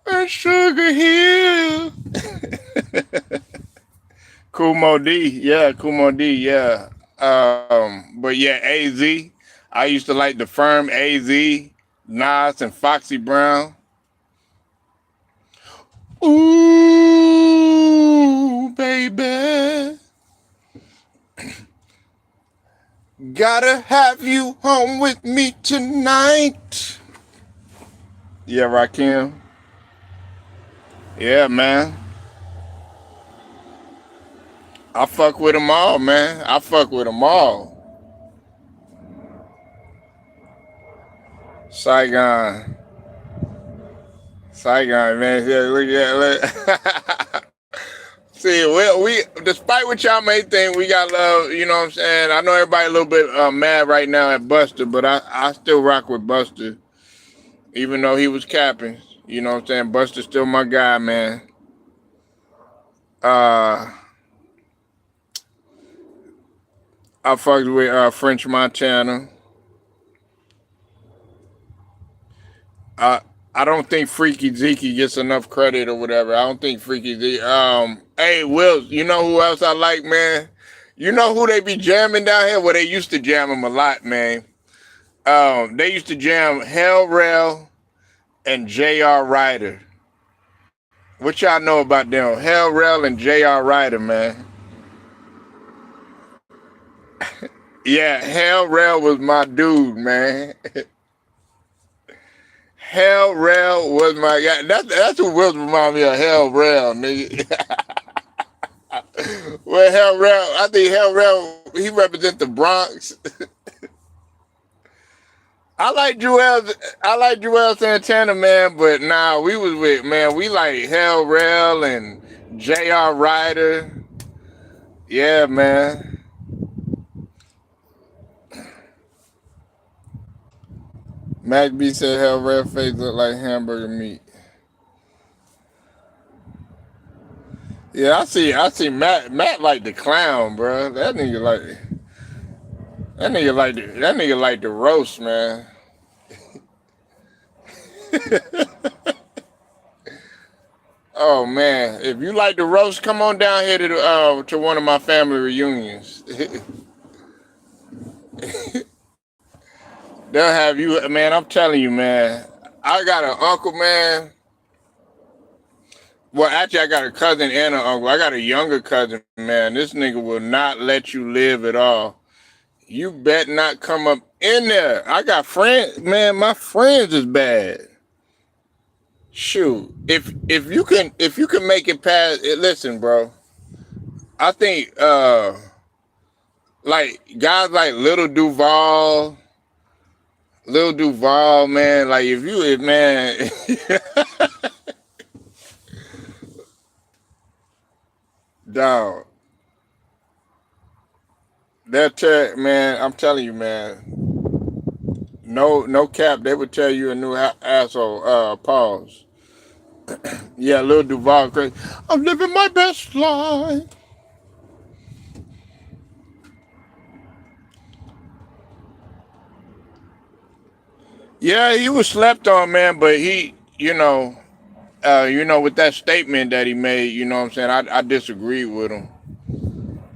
a Sugar Hill. Kumo D, yeah, Kumo D, yeah. But yeah, AZ. I used to like the firm AZ, Nas, and Foxy Brown. Ooh, baby, gotta have you home with me tonight. Yeah, Rakim. Yeah, man. I fuck with them all, man. I fuck with them all. Saigon. Saigon, man. Yeah, look at look. See, we despite what y'all may think, we got love. You know what I'm saying? I know everybody a little bit mad right now at Buster, but I still rock with Buster, even though he was capping. You know what I'm saying? Buster's still my guy, man. Uh, I fucked with French Montana. I I don't think Freaky Zeke gets enough credit or whatever. I don't think Freaky Zeke. Hey, Will, you know who else I like, man? You know who they be jamming down here? Well, they used to jam them a lot, man. They used to jam Hell Rail and J.R. Ryder. What y'all know about them? Hell Rail and J.R. Ryder, man. Yeah, Hell Rail was my dude, man. Hell Rail was my guy. That's who Will remind me of. Hell Rail, nigga. Well, Hell Rail, I think Hell Rail, he represents the Bronx. I like Joel Santana, man, but nah, we was with, man, we like Hell Rail and J.R. Ryder. Yeah, man. Mac B said Hell Rail face look like hamburger meat. Yeah, I see Matt like the clown, bro. That nigga like the roast, man. Oh man, if you like the roast, come on down here to one of my family reunions. They'll have you, man. I'm telling you, man. I got an uncle, man. Well, actually, I got a cousin and an uncle. I got a younger cousin, man. This nigga will not let you live at all. You bet not come up in there. I got friends, man. My friends is bad. Shoot, if you can make it past it, listen, bro. I think like guys like Little Duval, man. Like if man, dog, man. I'm telling you, man. No cap. They would tell you a new asshole. Pause. Yeah, Lil Duval, crazy. I'm living my best life. Yeah, he was slept on, man. But he, with that statement that he made, you know what I'm saying. I disagree with him.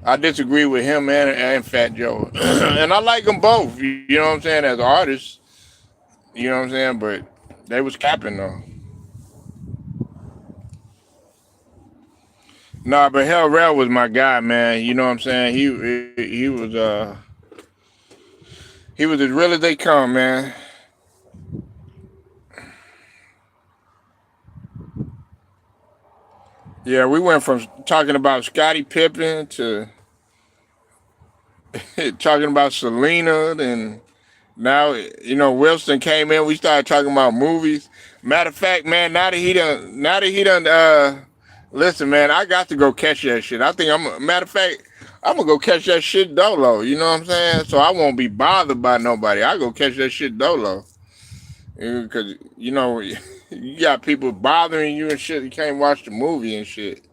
I disagree with him and Fat Joe, and I like them both. You know what I'm saying as artists. You know what I'm saying, but they was capping though. Nah, but Hell Rell was my guy, man. You know what I'm saying? He was as real as they come, man. Yeah, we went from talking about Scottie Pippen to talking about Selena, and now Wilson came in. We started talking about movies. Matter of fact, man, now that he done, listen, man, I got to go catch that shit. I think matter of fact, I'm gonna go catch that shit dolo. You know what I'm saying? So I won't be bothered by nobody. I go catch that shit dolo, because you got people bothering you and shit. You can't watch the movie and shit.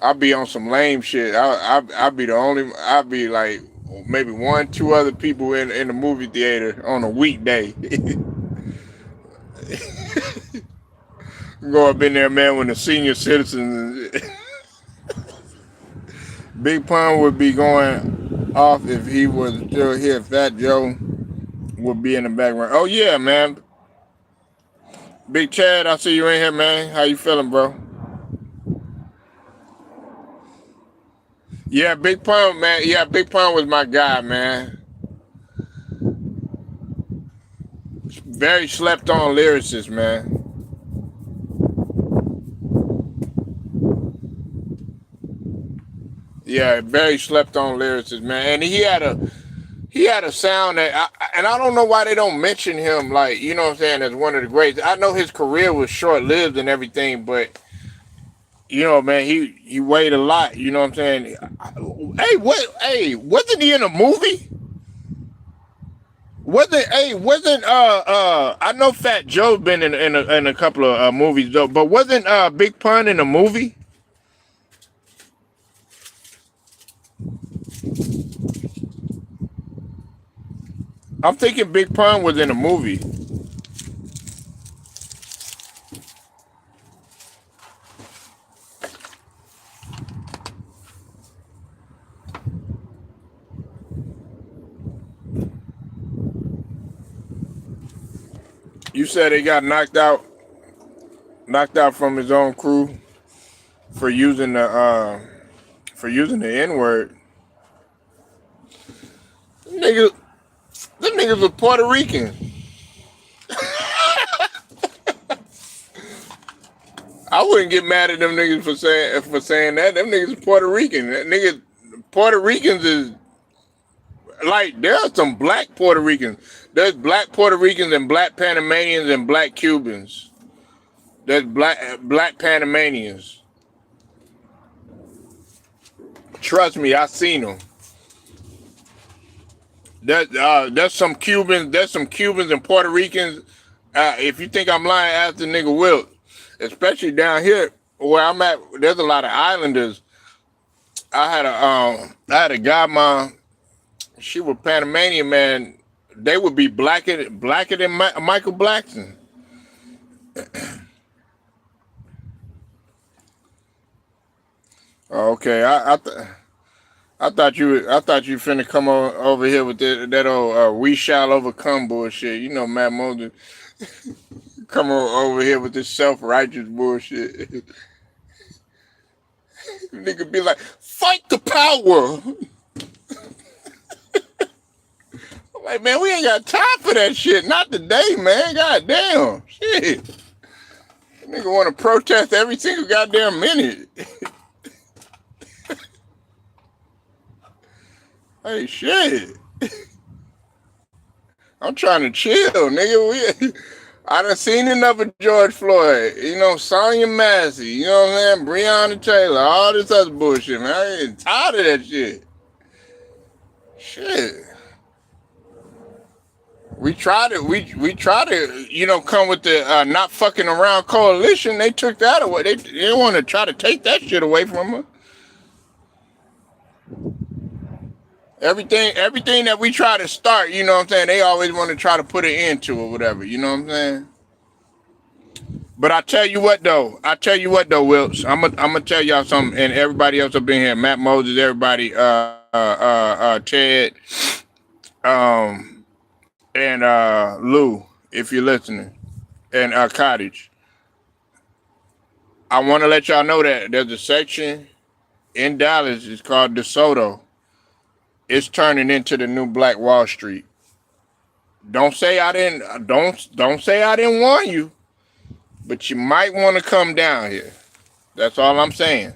I'll be on some lame shit. I'll be the only. I'll be like maybe one, two other people in the movie theater on a weekday. Go up in there, man, when the senior citizens. Big Pun would be going off if he was still here. Fat Joe would be in the background. Oh yeah, man. Big Chad, I see you in here, man. How you feeling, bro? Yeah, Big Pun, man. Yeah, Big Pun was my guy, man. Very slept on lyricist, man. Yeah, very slept on lyricist, man. And he had a sound and I don't know why they don't mention him, like, you know what I'm saying, as one of the greats. I know his career was short lived and everything, but You know, man, he weighed a lot. You know what I'm saying? Hey, what? Hey, wasn't he in a movie? Wasn't I know Fat Joe been in a couple of movies though, but wasn't Big Pun in a movie? I'm thinking Big Pun was in a movie. You said he got knocked out from his own crew for using the N word. Niggas, them niggas was Puerto Rican. I wouldn't get mad at them niggas for saying that. Them niggas is Puerto Rican. That nigga, Puerto Ricans is like there are some black Puerto Ricans. There's black Puerto Ricans and black Panamanians and black Cubans. There's black Panamanians. Trust me, I seen them. There's some Cubans. There's some Cubans and Puerto Ricans. If you think I'm lying, ask the nigga Wilt. Especially down here where I'm at, there's a lot of islanders. I had a godmom. She was Panamanian, man. They would be blacker than Michael Blackson. Okay, I thought you finna come over here with that old we shall overcome bullshit. You know, Matt Moses come over here with this self-righteous bullshit. Nigga be like, fight the power. I'm like, man, we ain't got time for that shit. Not today, man. God damn. Shit. Nigga want to protest every single goddamn minute. Hey, shit. I'm trying to chill, nigga. I done seen enough of George Floyd. You know, Sonya Massey. You know what I'm saying? Breonna Taylor. All this other bullshit, man. I ain't tired of that shit. Shit. We try to come with the not fucking around coalition. They took that away. They want to try to take that shit away from us. Everything that we try to start, you know what I'm saying, they always want to try to put an end to or whatever, you know what I'm saying? But I tell you what though, Wilts, I'm gonna tell y'all something, and everybody else up in here, Matt Moses, everybody, Ted, um, and Lou, if you're listening, and Cottage. I want to let y'all know that there's a section in Dallas. It's called DeSoto. It's turning into the new Black Wall Street. Don't say I didn't. Don't say I didn't warn you. But you might want to come down here. That's all I'm saying.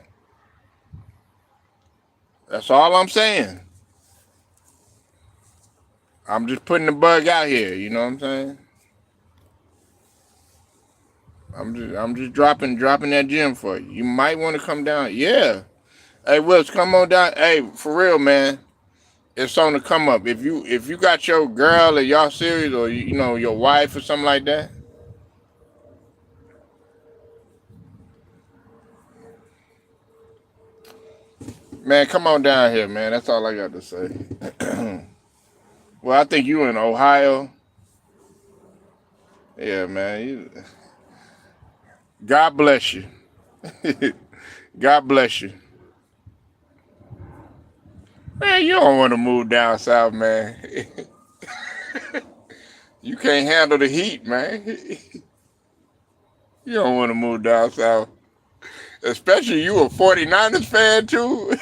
That's all I'm saying. I'm just putting the bug out here. You know what I'm saying? I'm just dropping that gem for you. You might want to come down. Yeah. Hey, Wills, come on down. Hey, for real, man. It's on the come up. If you got your girl or y'all serious or your wife or something like that, man, come on down here, man. That's all I got to say. Well, I think you in Ohio. Yeah, man. God bless you. God bless you. Man, you don't want to move down south, man. You can't handle the heat, man. You don't want to move down south. Especially you a 49ers fan, too.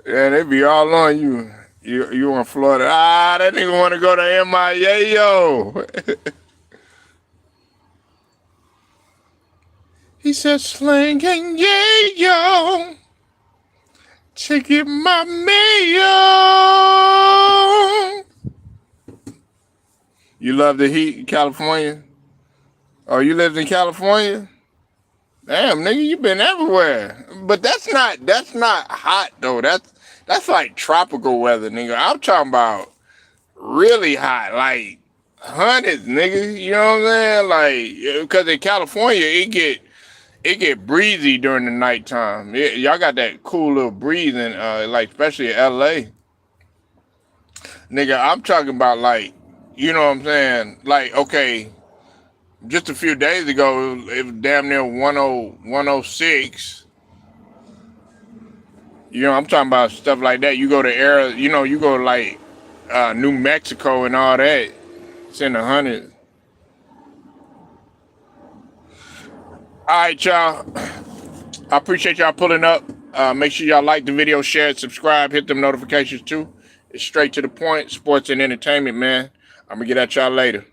Yeah, they be all on you. You in Florida. That nigga want to go to MIA, yo. He said, slinging yayo to get my mayo. You love the heat in California? Oh, you lived in California? Damn, nigga, you been everywhere. But that's not hot though. That's like tropical weather, nigga. I'm talking about really hot, like hundreds, nigga. You know what I'm saying? Like, because in California it get breezy during the nighttime. Y'all got that cool little breeze in, like especially in LA, nigga. I'm talking about like, you know what I'm saying? Like, okay, just a few days ago, it was damn near 106. You know, I'm talking about stuff like that. You go to you go to like New Mexico and all that. It's in the hundreds. All right, y'all. I appreciate y'all pulling up. Make sure y'all like the video, share it, subscribe, hit them notifications too. It's straight to the point. Sports and entertainment, man. I'm gonna get at y'all later.